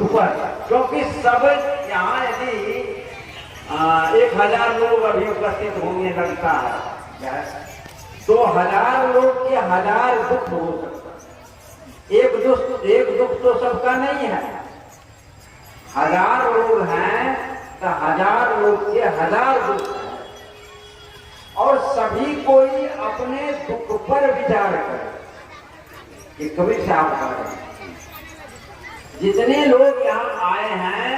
ऊपर, क्योंकि सब यहाँ यदि 1000 लोग अभी उपस्थित होंगे लगता है, तो 1000 लोग के 1000 दुख हो सकता है। एक दुख तो सबका नहीं है। 1000 लोग हैं तो 1000 लोग के 1000 दुख हैं, और सभी कोई अपने दुख पर विचार करे। ये कबीर साहब कह रहे हैं, जितने लोग यहाँ आए हैं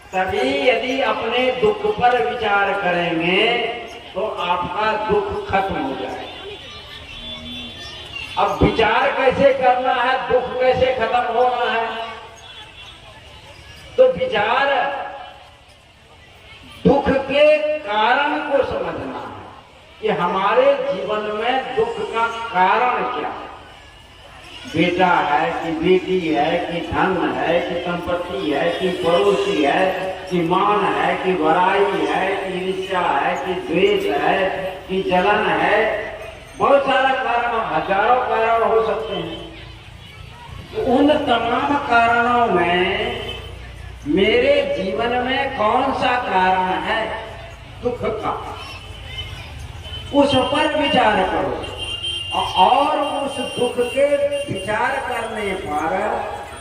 सभी यदि अपने दुख पर विचार करेंगे तो आपका दुख खत्म हो जाएगा। अब विचार कैसे करना है, दुख कैसे खत्म होना है? तो विचार दुख के कारण को समझना है कि हमारे जीवन में दुख का कारण क्या है। बेटा है कि बेटी है कि धन है कि संपत्ति है कि पड़ोसी है कि मान है कि बड़ाई है कि ईर्ष्या है कि द्वेष है कि जलन है, बहुत सारा कारण, हजारों कारण हो सकते हैं। तो उन तमाम कारणों में मेरे जीवन में कौन सा कारण है दुख का, उस पर विचार करो। और उस दुख के विचार करने पर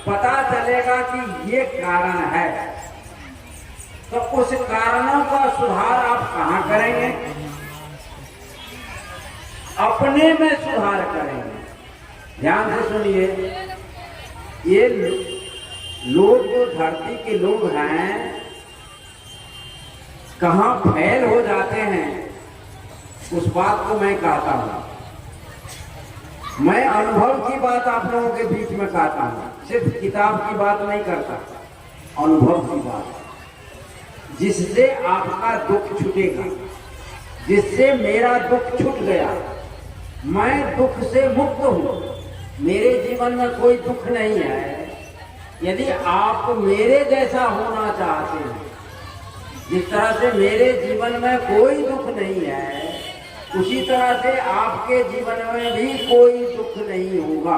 पता चलेगा कि ये कारण है, तो उस कारणों का सुधार आप कहाँ करेंगे? अपने में सुधार करेंगे। ध्यान से सुनिए, ये लोग जो धरती के लोग हैं कहाँ फैल हो जाते हैं, उस बात को मैं कहता हूं। मैं अनुभव की बात आप लोगों के बीच में कहता हूं, सिर्फ किताब की बात नहीं करता, अनुभव की बात, जिससे आपका दुख छूटेगा, जिससे मेरा दुख छूट गया, मैं दुख से मुक्त हूं, मेरे जीवन में कोई दुख नहीं है। यदि आप मेरे जैसा होना चाहते हैं, जिस तरह से मेरे जीवन में कोई दुख नहीं है, उसी तरह से आपके जीवन में भी कोई दुख नहीं होगा।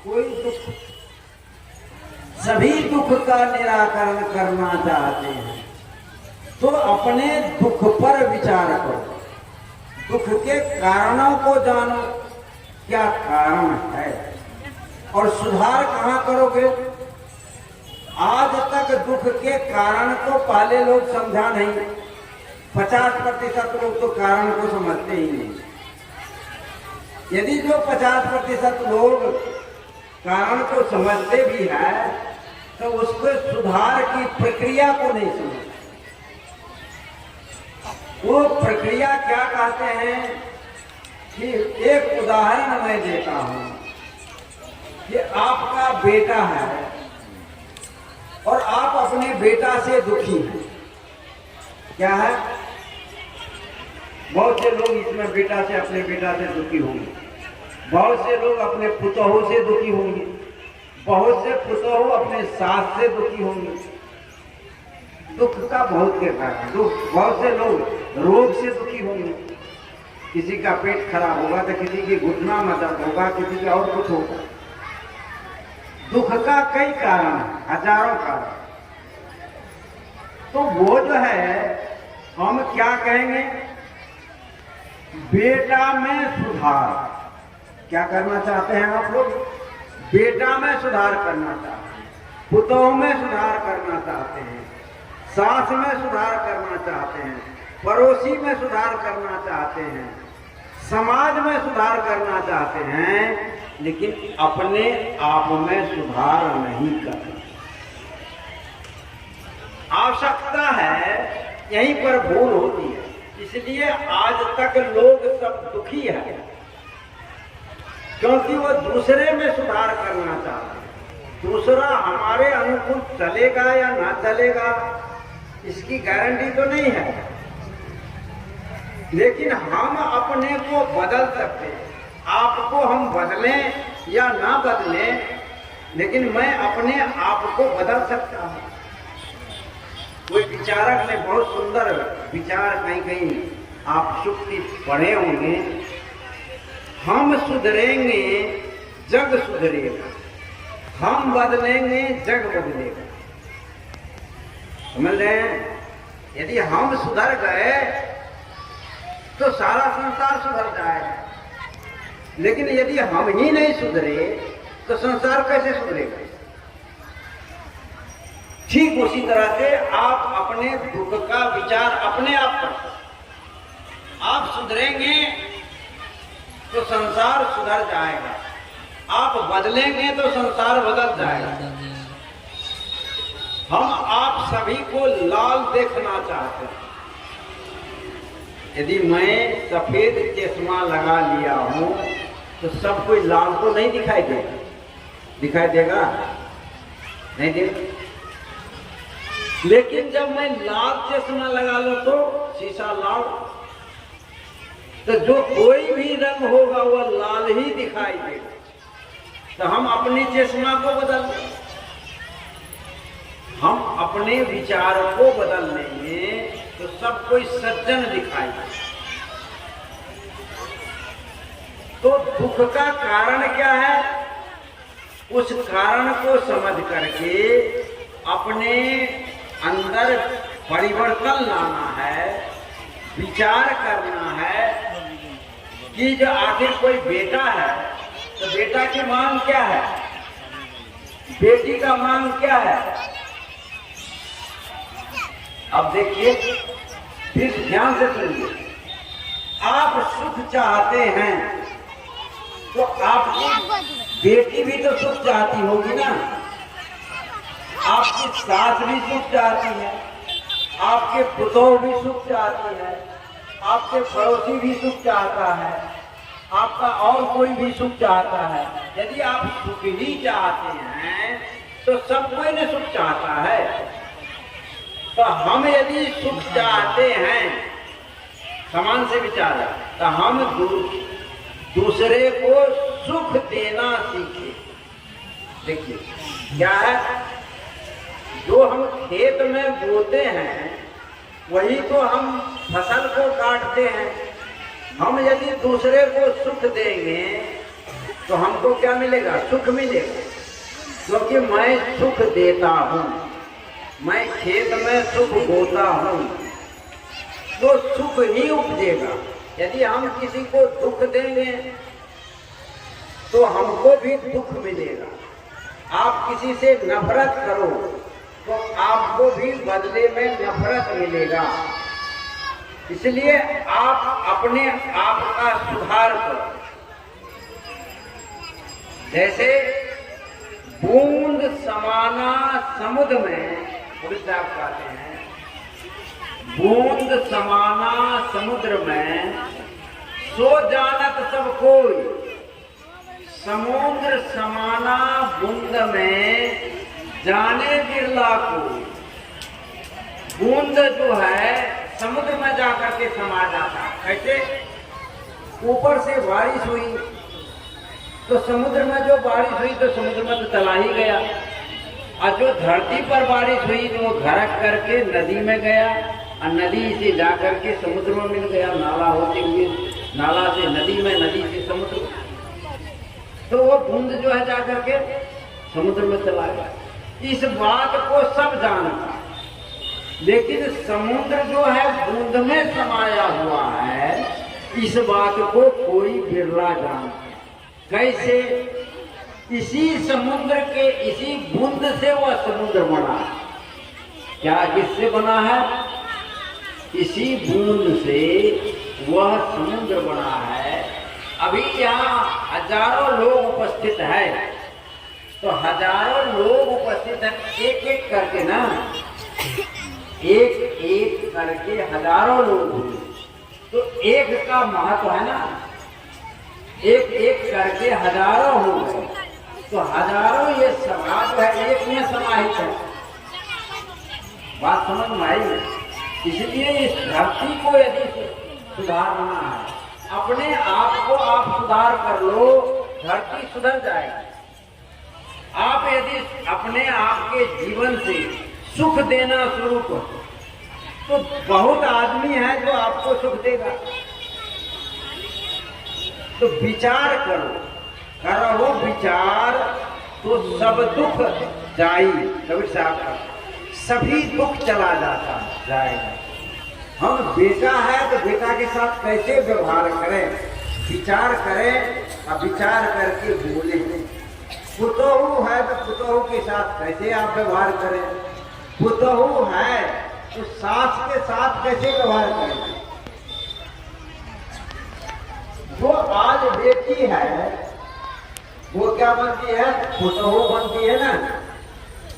कोई दुख, सभी दुख का निराकरण करना चाहते हैं तो अपने दुख पर विचार करो, दुख के कारणों को जानो, क्या कारण है, और सुधार कहाँ करोगे? आज तक दुख के कारण को पहले लोग समझा नहीं, 50% लोग तो कारण को समझते ही नहीं। यदि जो 50% लोग कारण को समझते भी है तो उसको सुधार की प्रक्रिया को नहीं समझते। वो प्रक्रिया क्या कहते हैं कि एक उदाहरण मैं देता हूं कि आपका बेटा है और आप अपने बेटा से दुखी हैं। क्या है? बहुत से लोग इसमें बेटा से, अपने बेटा से दुखी होंगे, बहुत से लोग अपने पुतोहू से दुखी होंगे, बहुत से पुतोहू अपने सास से दुखी होंगे। दुख का बहुत के कारण दुख, बहुत से लोग रोग से दुखी होंगे, किसी का पेट खराब होगा तो किसी के घुटना में दर्द होगा, किसी का और कुछ होगा। दुख का कई कारण, हजारों कारण। तो वो जो है, हम क्या कहेंगे? बेटा में सुधार। क्या करना चाहते हैं आप लोग? बेटा में सुधार करना चाहते हैं, पुतों में सुधार करना चाहते हैं, सास में सुधार करना चाहते हैं, पड़ोसी में सुधार करना चाहते हैं, समाज में सुधार करना चाहते हैं, लेकिन अपने आप में सुधार नहीं करना। आवश्यकता है, यहीं पर भूल होती है। इसलिए आज तक लोग सब दुखी है, क्योंकि वो दूसरे में सुधार करना चाहते हैं। दूसरा हमारे अनुकूल चलेगा या ना चलेगा इसकी गारंटी तो नहीं है, लेकिन हम अपने को बदल सकते हैं। आपको हम बदलें या ना बदलें, लेकिन मैं अपने आप को बदल सकता हूं। कोई विचारक ने बहुत सुंदर विचार कहीं कहीं आप सुक्ति पढ़े होंगे, हम सुधरेंगे जग सुधरेगा। हम बदलेंगे जग बदलेगा। समझ रहे हैं? यदि हम सुधर गए तो सारा संसार सुधर जाएगा, लेकिन यदि हम ही नहीं सुधरे तो संसार कैसे सुधरेगा? ठीक उसी तरह से आप अपने दुख का विचार अपने आप पर, आप सुधरेंगे तो संसार सुधर जाएगा, आप बदलेंगे तो संसार बदल जाएगा। हम आप सभी को लाल देखना चाहते हैं। यदि मैं सफेद चश्मा लगा लिया हूं तो सब कोई लाल तो नहीं दिखाई देगा, दिखाई देगा? नहीं देगा। लेकिन जब मैं लाल चश्मा लगा लूं तो शीशा लाल, तो जो कोई भी रंग होगा वह लाल ही दिखाई देगा। तो हम अपने चश्मा को बदल दें, हम अपने विचार को बदल लेंगे तो सब कोई सज्जन दिखाई दे। तो दुख का कारण क्या है? उस कारण को समझ करके अपने अंदर परिवर्तन लाना है, विचार करना है कि जो आखिर कोई बेटा है तो बेटा की मांग क्या है, बेटी का मांग क्या है। अब देखिए, फिर ध्यान से सुनिए। आप सुख चाहते हैं तो आपकी बेटी भी तो सुख चाहती होगी ना, आपकी सास भी सुख चाहती है, आपके पुतोह भी सुख चाहती है, आपके पड़ोसी भी सुख चाहता है, आपका और कोई भी सुख चाहता है। यदि आप सुख ही चाहते हैं तो सब कोई ने सुख चाहता है। तो हम यदि सुख चाहते हैं, समान से विचार है, तो हम दूसरे को सुख देना सीखे। देखिए क्या है, जो हम खेत में बोते हैं वही तो हम फसल को काटते हैं। हम यदि दूसरे को सुख देंगे तो हमको क्या मिलेगा? सुख मिलेगा, क्योंकि मैं सुख देता हूं, मैं खेत में सुख बोता हूं तो सुख ही उपजेगा। यदि हम किसी को दुख देंगे तो हमको भी दुख मिलेगा। आप किसी से नफरत करो तो आपको भी बदले में नफरत मिलेगा। इसलिए आप अपने आप का सुधार करो। जैसे बूंद समाना समुद्र में, आप कहते हैं बूंद समाना समुद्र में सो जानत सब कोई, समुद्र समाना बूंद में जाने बिरला कोई। बूंद जो है समुद्र में जाकर के समा जाता है। कैसे? ऊपर से बारिश हुई तो समुद्र में जो बारिश हुई तो समुद्र में तो चला ही गया, और जो धरती पर बारिश हुई तो वो घरक करके नदी में गया, और नदी से जाकर के समुद्र में मिल गया, नाला होते हुए, नाला से नदी में, नदी से समुद्र में। तो वो बूंद जो है जाकर के समुद्र में चला गया। इस बात को सब जानता, लेकिन समुद्र जो है बूंद में समाया हुआ है, इस बात को कोई बिरला जानता। कैसे? इसी समुद्र के इसी बूंद से वह समुद्र बना। क्या किससे बना है? इसी बूंद से वह समुद्र बना है। अभी यहाँ हजारों लोग उपस्थित है, तो हजारों लोग उपस्थित है, एक एक करके ना, एक एक करके हजारों लोग हुए, तो एक का महत्व है ना। एक एक करके हजारों हो गए, तो हजारों ये सभा जो है एक में समाहित है। बात समझ में आई? इसलिए इस धरती को यदि सुधारना है, अपने आप को आप सुधार कर लो, धरती सुधर जाएगी। आप यदि अपने आप के जीवन से सुख देना शुरू करो तो बहुत आदमी है जो आपको सुख देगा। तो विचार करो, करो विचार तो सब दुख जाई, कबीर साहब का सभी दुख चला जाता जाएगा। हम बेटा है तो बेटा के साथ कैसे व्यवहार करें, विचार करें और विचार करके बोले। पुतोहू है तो पुतोहू के साथ कैसे आप व्यवहार करें, पुतोहू है तो सास के साथ कैसे व्यवहार करें। जो आज बेटी है वो क्या बनती है, पुतोहू बनती है ना।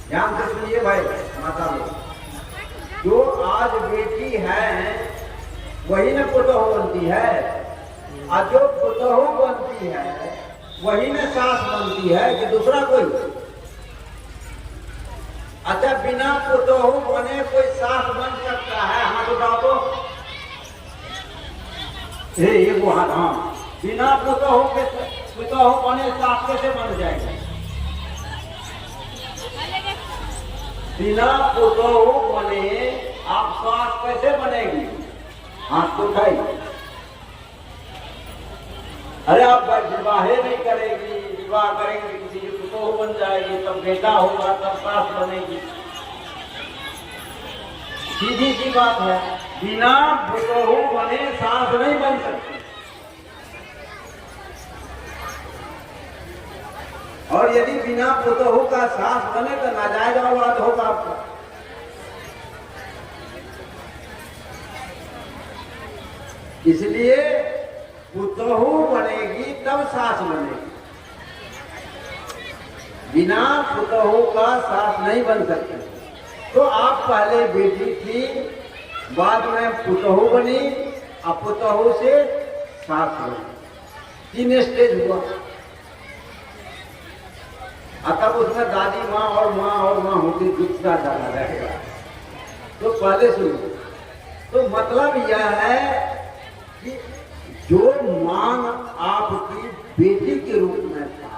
ध्यान से सुनिए भाई माता लोग, जो आज बेटी है वही ना पुतोहू बनती है, और जो पुतोहू बनती है वही ना सास बनती है कि दूसरा कोई। अच्छा, बिना पुतोहू बने कोई सास बन सकता है? हाँ तो बताओ तो। ये वो हाँ, बिना पुतोहू के पुतोहू बने सास कैसे बन जाएगा? बिना पुतोहू बने आप सास कैसे बनेगी? हाथ तो उठाइए। अरे आप विवाह नहीं करेगी, विवाह करेंगे किसी की पुतोहू बन जाएगी, तब बेटा होगा तब सास बनेगी। सीधी सी बात है, बिना पुतोहू बने सास नहीं बन सकती। और यदि बिना पुतोहू का सास बने तो नाजायज औलाद होगा आपका। इसलिए पुतोहू बनेगी तब सास बनेगी, बिना पुतोहू का सास नहीं बन सकती। तो आप पहले बेटी थी, बाद में पुतोहू बनी, अब पुतोहू से सास बनी, 3 स्टेज हुआ। तब उसमें दादी माँ और माँ होती, दूसरा ज्यादा रहेगा। तो पहले सुनो, तो मतलब यह है कि जो मांग आपकी बेटी के रूप में था,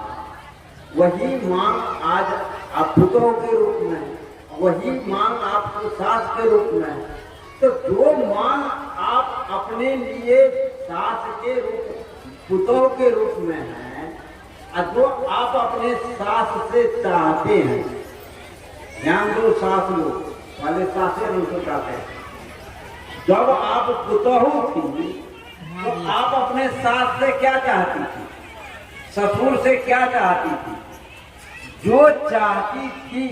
वही मांग आज आप पुतोहू के रूप में, वही मांग आपको सास के रूप में। तो जो मांग आप अपने लिए सास के रूप, पुतोहू के रूप में है, जो आप अपने सास से चाहते हैं, ध्यान दो सास लोग, पहले सासे उनको चाहते हैं। जब आप पुतोहू थी तो आप अपने सास से क्या चाहती थी, ससुर से क्या चाहती थी? जो चाहती थी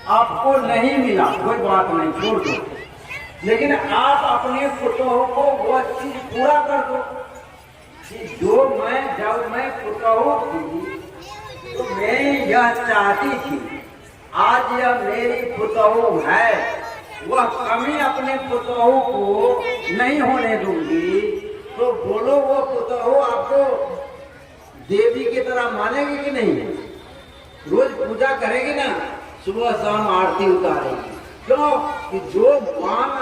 आपको नहीं मिला, कोई बात नहीं, छोड़ दो, लेकिन आप अपने पुतोहू को वो चीज पूरा कर दो कि जब मैं पुतोहू थी तो मैं यह चाहती थी, आज यह मेरी पुतोहू है, वह कमी अपने पुतोहू को नहीं होने दूंगी। तो बोलो, वो पुतोहू आपको देवी की तरह मानेगी कि नहीं? रोज पूजा करेगी ना, सुबह शाम आरती उतारेगी। क्यों? कि जो मांग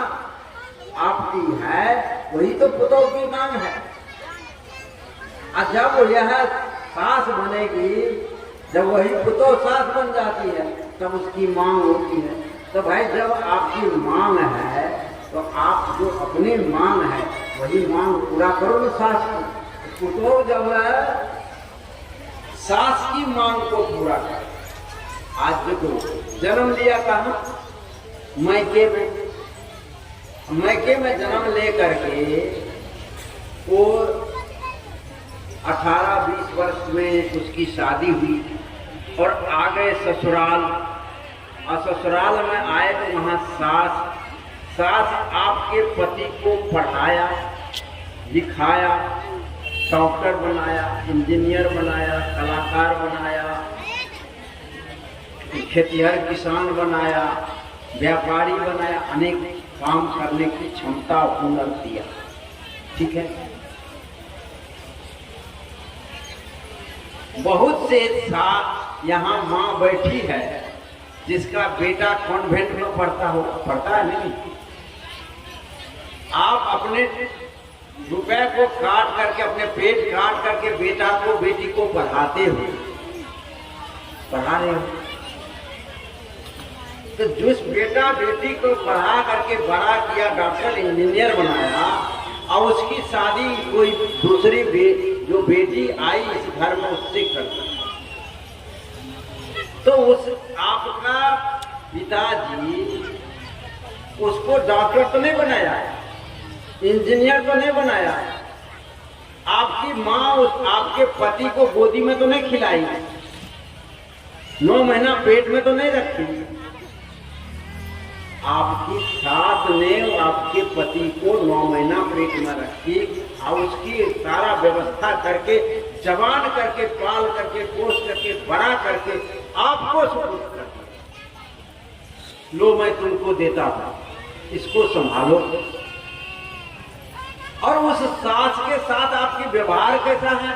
आपकी है वही तो पुतोहू की मांग है। जब यह सास बनेगी, जब वही पुतोहू सास बन जाती है, तब उसकी मांग होती है। तो भाई जब आपकी मांग है तो आप जो अपनी मांग है वही मांग पूरा करो ना सास की। पुतोहू जब सास की मांग को पूरा करे। आज देखो, जन्म लिया कहाँ? मैके में। मैके में जन्म ले करके वो 18-20 वर्ष में उसकी शादी हुई और आ गए ससुराल। और ससुराल में आए तो वहाँ सास आपके पति को पढ़ाया, लिखाया, डॉक्टर बनाया, इंजीनियर बनाया, कलाकार बनाया, खेतिहर किसान बनाया, व्यापारी बनाया, अनेक काम करने की क्षमता हुनर दिया। ठीक है, बहुत से यहाँ माँ बैठी है जिसका बेटा कॉन्वेंट में पढ़ता है नहीं। आप अपने रुपए को काट करके, अपने पेट काट करके बेटा को, बेटी को पढ़ाते हो, पढ़ा रहे हो। तो जिस बेटा बेटी को पढ़ा करके बड़ा किया, डॉक्टर इंजीनियर बनाया, और उसकी शादी कोई दूसरी जो बेटी आई इस घर में उससे करता, तो उस आपका पिताजी उसको डॉक्टर तो नहीं बनाया, इंजीनियर तो नहीं बनाया, आपकी माँ उस आपके पति को गोदी में तो नहीं खिलाई, 9 महीना पेट में तो नहीं रखी। आपकी सास ने आपके पति को 9 महीना पेट में रखी और उसकी सारा व्यवस्था करके जवान करके पाल करके पोष करके बड़ा करके आपको सुपुर्द कर दिया। लो मैं तुमको देता था, इसको संभालो। और उस सास के साथ आपकी व्यवहार कैसा है,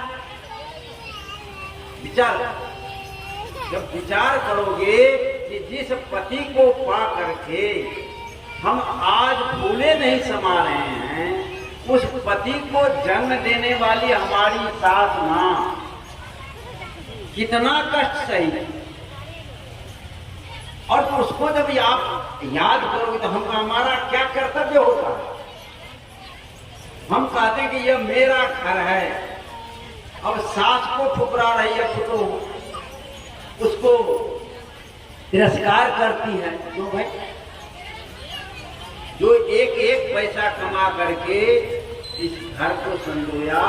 विचार, जब विचार करोगे कि जिस पति को पा करके हम आज फूले नहीं समा रहे हैं, उस पति को जन्म देने वाली हमारी सास मां कितना कष्ट सही, और तो उसको जब आप याद करोगे तो हमारा क्या कर्तव्य होता है। हम कहते हैं कि यह मेरा घर है, और सास को ठुकरा रही है तो उसको तिरस्कार करती है। क्यों भाई, जो एक एक पैसा कमा करके इस घर को संजोया,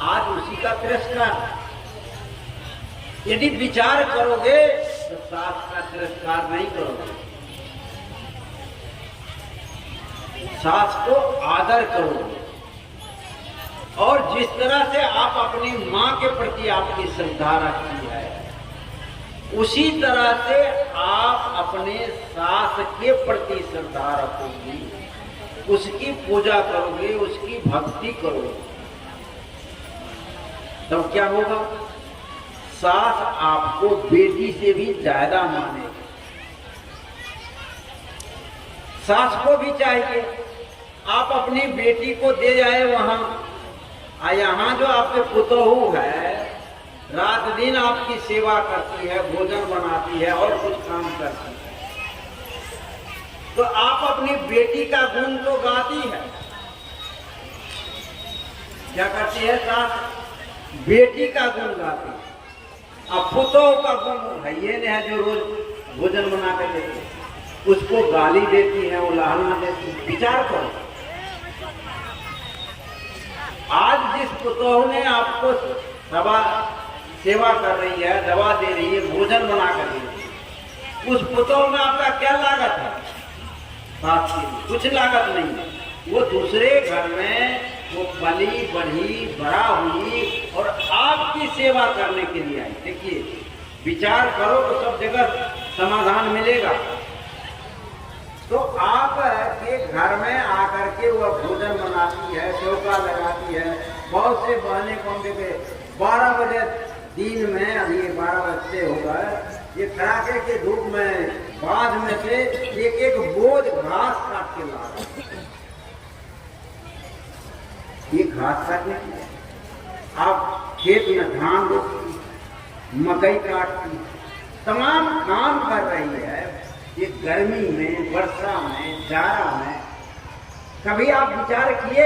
आज उसी का तिरस्कार। यदि विचार करोगे तो सास का तिरस्कार नहीं करोगे, सास को आदर करोगे। और जिस तरह से आप अपनी मां के प्रति आपकी श्रद्धा रखती है, उसी तरह से आप अपने सास के प्रति श्रद्धा रखोगी, उसकी पूजा करोगे, उसकी भक्ति करोगे, तब क्या होगा, सास आपको बेटी से भी ज्यादा माने। सास को भी चाहिए आप अपनी बेटी को दे जाए वहां, यहाँ जो आपके पुतोहू है रात दिन आपकी सेवा करती है, भोजन बनाती है और कुछ काम करती है, तो आप अपनी बेटी का गुण तो गाती है। क्या करती है सास, बेटी का गुण गाती है। अब पुतोहू का गुण भैये ने है जो रोज भोजन बना कर देती है, उसको गाली देती है, उलाहना देती है। विचार करो, आज जिस पुतोहू ने आपको सेवा कर रही है, दवा दे रही है, भोजन बना कर दे रही है, उस पुतोहू में आपका क्या लागत है, सास की कुछ लागत नहीं है। वो दूसरे घर में वो पली बढ़ी बड़ा हुई और आपकी सेवा करने के लिए आई। देखिए, विचार करो तो सब जगह समाधान मिलेगा। तो आप के घर में आकर के वह भोजन बनाती है, चौका लगाती है, बहुत से बहने को 12 बजे दिन में, अभी 12 बजते हो गए, ये कड़ाके के धूप में बाज में से एक एक बोझ घास काट के ला रहे। ये घास काटने की, आप खेत में धान रोपती, मकई काटती, तमाम काम कर रही है। ये गर्मी में, वर्षा में, जाड़ा में, कभी आप विचार किए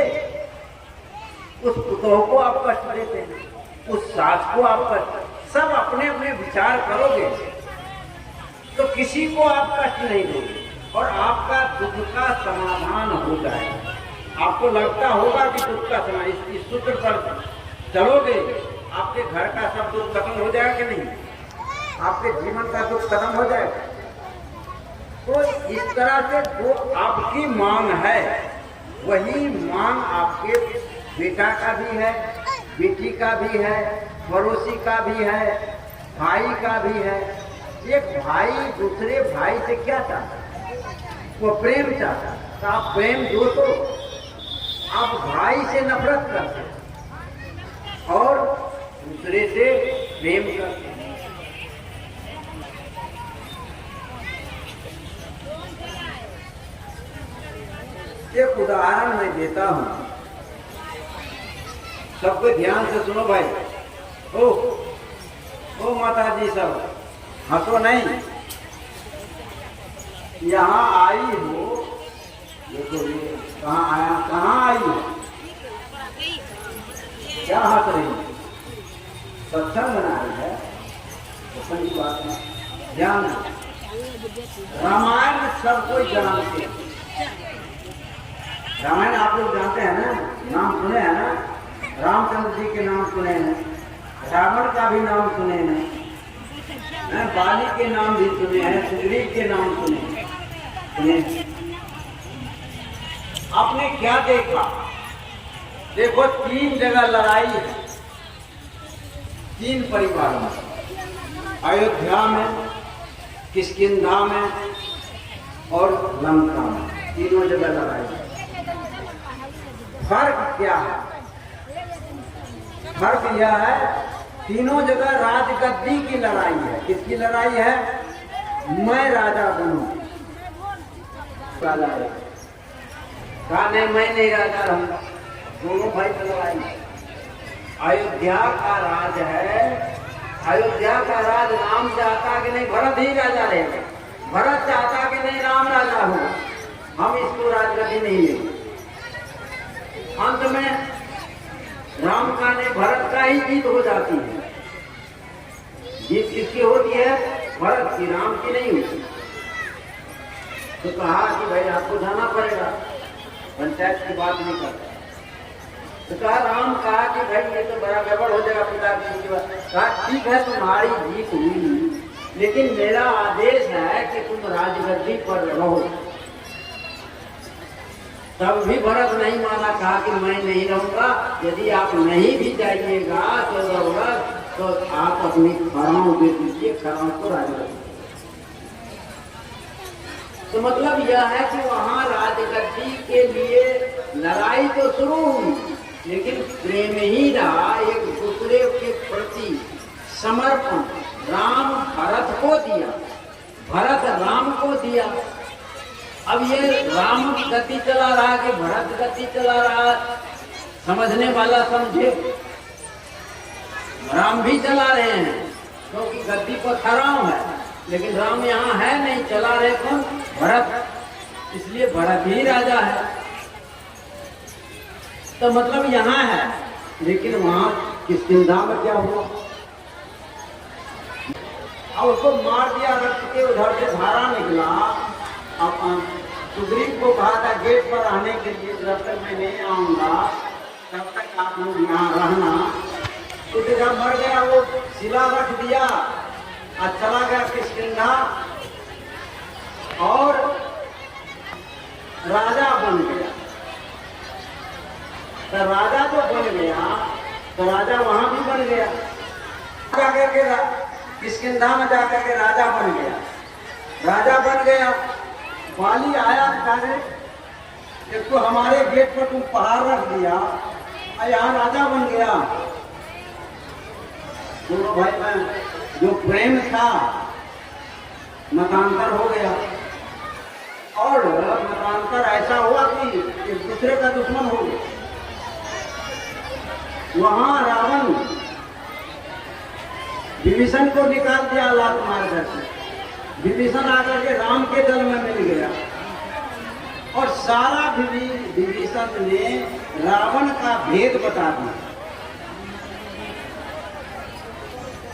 उस पुतोह को आप कष्ट देते हैं, उस सास को आप कष्ट, सब अपने अपने विचार करोगे तो किसी को आप कष्ट नहीं दोगे और आपका दुख का समाधान हो जाएगा। आपको लगता होगा कि दुख का समाधान, इस सूत्र पर चलोगे आपके घर का सब दुख खत्म हो जाएगा कि नहीं, आपके जीवन का दुख खत्म हो जाएगा। तो इस तरह से जो आपकी मांग है, वही मांग आपके बेटा का भी है, बेटी का भी है, पड़ोसी का भी है, भाई का भी है। एक भाई दूसरे भाई से क्या चाहता है, वो प्रेम चाहता है, तो आप प्रेम दो। तो आप भाई से नफरत करते हैं और दूसरे से प्रेम करते हैं। एक उदाहरण मैं देता हूं, सबको ध्यान से सुनो भाई। ओ माता जी, सब हंसो नहीं। यहाँ आई हो, देखो ये कहाँ आया, कहाँ आई हो, क्या हंस रही है, सत्संग बना रही है, सत्संग की बात है। ध्यान दो। रामायण सब कोई जानते हैं। रामायण आप लोग जानते हैं ना, नाम सुने हैं ना, रामचंद्र जी के नाम सुने हैं, रावण का भी नाम सुने हैं, बाली के नाम भी सुने हैं, सुग्रीव के नाम सुने। आपने क्या देखा? देखो 3 जगह लड़ाई है, 3 परिवारों में, अयोध्या में, किष्किंधा में और लंका में, तीनों जगह लड़ाई है। फर्क क्या है? फर्क यह है, तीनों जगह राजगद्दी की लड़ाई है। किसकी लड़ाई है? मैं राजा बनूं, राजा कहा नहीं, मैं नहीं राजा रहूंगा, दोनों भाई की लड़ाई। अयोध्या का राज है, अयोध्या का राज राम चाहता कि नहीं भरत ही राजा रहेगा, भरत चाहता कि नहीं राम राजा हो, हम इसको राजगद्दी नहीं लेंगे। अंत में राम का ने भरत का ही जीत हो जाती है। जीत किसकी होती है? भरत की, राम की नहीं होती। तो कहा कि भाई आपको जाना पड़ेगा, पंचायत की बात नहीं करता। तो कहा, राम कहा कि भाई ये तो बड़ा गड़बड़ हो जाएगा पिता की बात। कहा ठीक है, तुम्हारी जीत हुई, लेकिन मेरा आदेश है कि तुम राजगद्दी पर रहो। तब भी भरत नहीं माना, कहा कि मैं नहीं रहूंगा, यदि आप नहीं भी जाइएगा तो आप अपनी खराओं दे दीजिए, खराओं को राजगद्दी। तो मतलब यह है कि वहां राजगद्दी के लिए लड़ाई तो शुरू हुई, लेकिन प्रेम ही रहा, एक दूसरे के प्रति समर्पण। राम भरत को दिया, भरत राम को दिया। अब ये राम गति चला रहा कि भरत गति चला रहा, समझने वाला समझे। राम भी चला रहे हैं क्योंकि गद्दी पर खराम है, लेकिन राम यहाँ है नहीं, चला रहे कौन? भरत, इसलिए भरत ही राजा है। तो मतलब यहाँ है, लेकिन वहां किष्किंधा में क्या हुआ? अब उसको मार दिया, रक्त के उधर से धारा निकला। अब सुग्रीव को कहा था गेट पर आने के लिए, जब तक मैं नहीं आऊंगा तब तक आप लोग यहाँ रहना। तो जब मर गया, वो शिला रख दिया और चला गया किष्किंधा और राजा बन गया। तो राजा जो बन गया, तो राजा वहां भी बन गया, जाकर के किष्किंधा में जाकर के राजा बन गया। राजा बन गया, बाली आया, कहा एक तो हमारे गेट पर तुम पहाड़ रख दिया और यहाँ राजा बन गया। दोनों भाई बहन जो प्रेम था मतांतर हो गया, और मतांतर ऐसा हुआ कि एक दूसरे का दुश्मन हो गया। वहां रावण विभीषण को निकाल दिया लात मार करके। विभीषण आकर के राम के दल में मिल गया और सारा विभीषण ने रावण का भेद बता दिया।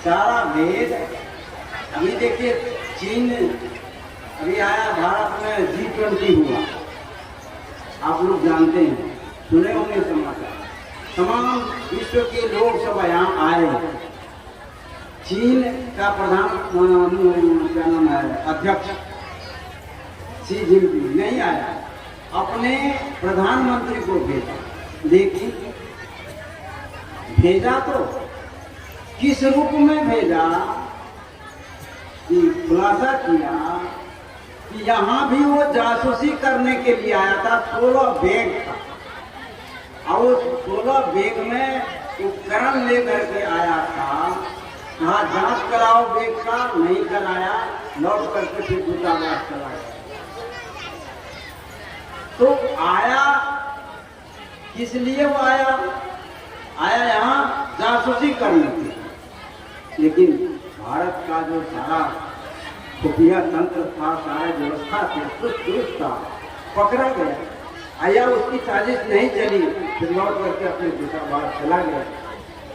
सारा भेद। अभी देखिए, चीन अभी आया, भारत में G20 हुआ, आप लोग जानते हैं, सुने होंगे समाचार। तमाम विश्व के लोग सब यहाँ आए। चीन का प्रधान क्या नाम है, अध्यक्ष शी जिनपिंग नहीं आया, अपने प्रधानमंत्री को भेजा। लेकिन भेजा तो किस रूप में भेजा, खुलासा किया कि यहाँ भी वो जासूसी करने के लिए आया था। 16 बैग था और उस 16 बैग में उपकरण लेकर के आया था। कहा जांच कराओ बैग का, नहीं कराया, लौट करके फिर दूतावास चला गया। तो आया किस लिए वो आया? आया यहाँ जासूसी करने के लिए। लेकिन भारत का जो सारा खुफिया तंत्र था, सारा व्यवस्था दुरुस्त था, पकड़ा गया। आया, उसकी साजिश नहीं चली, फिर लौट करके अपने दूतावास चला गया।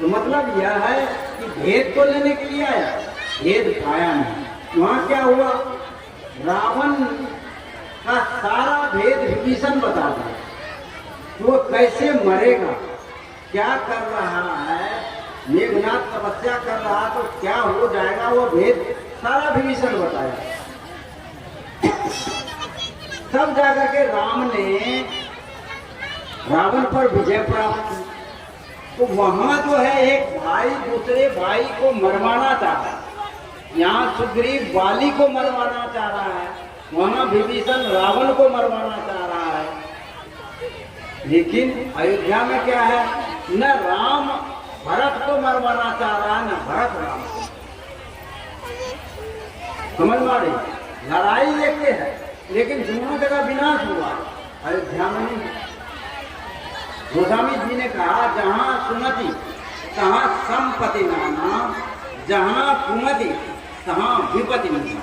तो मतलब यह है कि भेद तो लेने के लिए आया, भेद पाया नहीं। वहां क्या हुआ, रावण का सारा भेद विभीषण बता दिया, वो कैसे मरेगा, क्या कर रहा है, मेघनाथ तपस्या कर रहा तो क्या हो जाएगा, वो भेद सारा विभीषण बताया। तब जाकर के राम ने रावण पर विजय प्राप्त की। तो वहां जो है एक भाई दूसरे भाई को मरवाना चाह रहा है, यहाँ सुग्रीव बाली को मरवाना चाह रहा है, वहां विभीषण रावण को मरवाना चाह रहा है। लेकिन अयोध्या में क्या है, न राम भरत को मरवाना चाह रहा है, न भरत राम को। समझ मारे, लड़ाई लेके है लेकिन दोनों जगह विनाश हुआ, अयोध्या में नहीं। गोस्वामी जी ने कहा, जहां सुमति तहां संपत्ति नाना, जहां कुमति तहां विपत्ति नाना।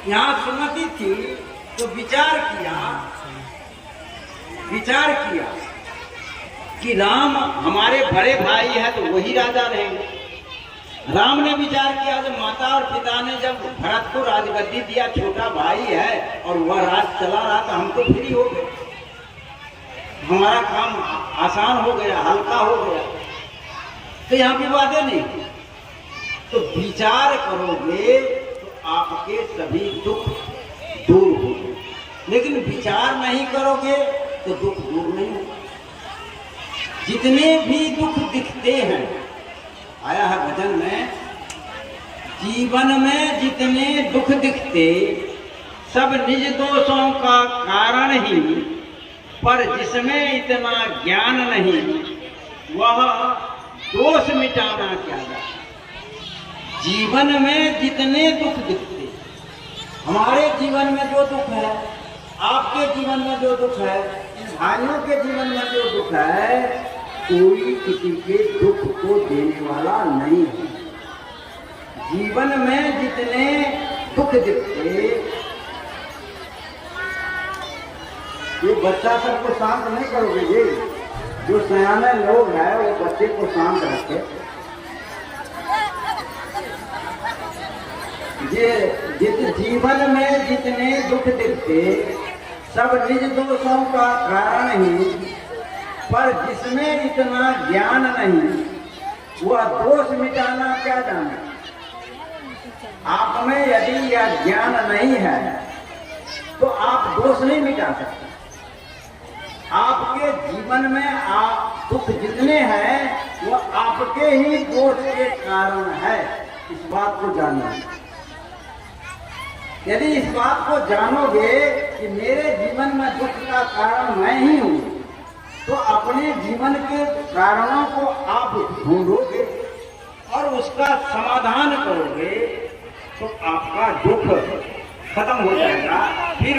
यहाँ सुमति थी तो विचार किया कि राम हमारे बड़े भाई है तो वही राजा रहेंगे। राम ने विचार किया, जब माता और पिता ने जब भरत को राजगद्दी दिया, छोटा भाई है और वह राज चला रहा, तो हम तो फ्री हो गए, हमारा काम आसान हो गया, हल्का हो गया, तो यहाँ विवाद नहीं। तो विचार करोगे तो आपके सभी दुख दूर होंगे, लेकिन विचार नहीं करोगे तो दुख दूर नहीं होगा। जितने भी दुख दिखते हैं, आया है भजन में, जीवन में जितने दुख दिखते सब निज दोषों का कारण ही, पर जिसमें इतना ज्ञान नहीं वह दोष मिटाना क्या जाए। जीवन में जितने दुख दिखते, हमारे जीवन में जो दुख है, आपके जीवन में जो दुख है, इन भाइयों के जीवन में जो दुख है, कोई किसी के दुख को देने वाला नहीं है। जीवन में जितने दुख दिखते, ये बच्चा सबको शांत नहीं करोगे जी, जो सयाने लोग हैं वो बच्चे को शांत रखे। ये जीवन में जितने दुख दिखते सब निज दोषों का कारण ही, पर जिसमें इतना ज्ञान नहीं वह दोष मिटाना क्या जाने। आप में यदि यह ज्ञान नहीं है तो आप दोष नहीं मिटा सकते। आपके जीवन में आप दुख जितने हैं वो आपके ही दोष के कारण है, इस बात को जानना। यदि इस बात को जानोगे कि मेरे जीवन में दुख का कारण मैं ही हूं, तो अपने जीवन के कारणों को आप ढूंढोगे और उसका समाधान करोगे तो आपका दुख खत्म हो जाएगा। फिर